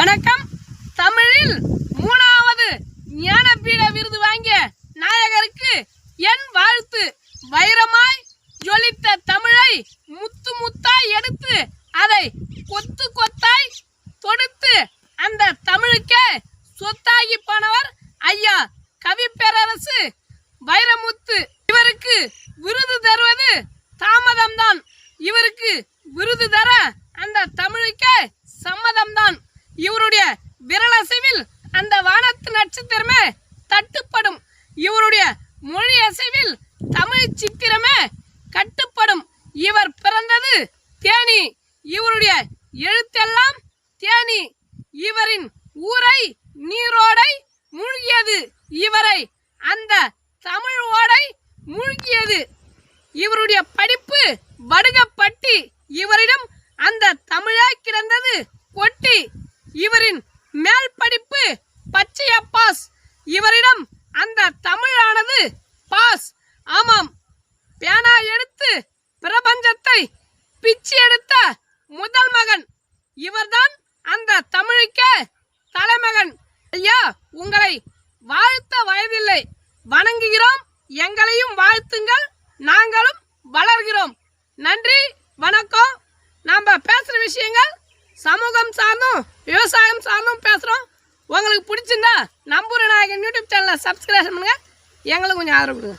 வணக்கம். தமிழில் 3வது ஞானபீட விருது வாங்கிய நாயகருக்கு என் வாழ்த்து. வைரமாய் ஜொலித்த தமிழை முத்து முத்தாய் எடுத்து அதை கொத்து கொத்தாய் தொடுத்து அந்த தமிழுக்கே சொத்தாகி போனவர் ஐயா கவிப்பேரரசு வைரமுத்து. இவருக்கு விருது தருவது தாமதம்தான். இவருக்கு விருது தர அந்த தமிழுக்கே சம்மதம்தான். இவருடைய விரலசைவில் அந்த வானத்து நட்சத்திரமே தட்டுப்படும். இவருடைய மொழி அசைவில் தமிழ் சித்திரமே கட்டுப்படும். இவர் பிறந்தது தேனி. இவருடைய எழுத்தெல்லாம் தேனி. இவரின் ஊரை நீரோடை மூழ்கியது. இவரை அந்த தமிழ் ஓடை மூழ்கியது. இவருடைய படிப்பு வடுகப்பட்டி. இவரிடம் அந்த தமிழே கிடந்தது கொட்டி. இவரின் மேல் படிப்பு பச்சைய பாஸ். இவரிடம் அந்த தமிழானது பாஸ். ஆமாம், பேனா எடுத்து பிரபஞ்சத்தை பிச்சு எடுத்த முதல் மகன் இவர்தான் அந்த தமிழுக்கே தலைமகன். ஐயா, உங்களை வாழ்த்த வயதில்லை, வணங்குகிறோம். எங்களையும் வாழ்த்துங்கள், நாங்களும் வளர்கிறோம். நன்றி, வணக்கம். நாம் பேசுகிற விஷயங்கள் சமூகம் சார்ந்தும் விவசாயம் சார்ந்தும் பேசுகிறோம். உங்களுக்கு பிடிச்சிருந்தா நம்பூர் நாயகன் யூடியூப் சேனலை சப்ஸ்கிரைப் பண்ணுங்கள். எங்களுக்கு கொஞ்சம் ஆதரவு கொடுங்க.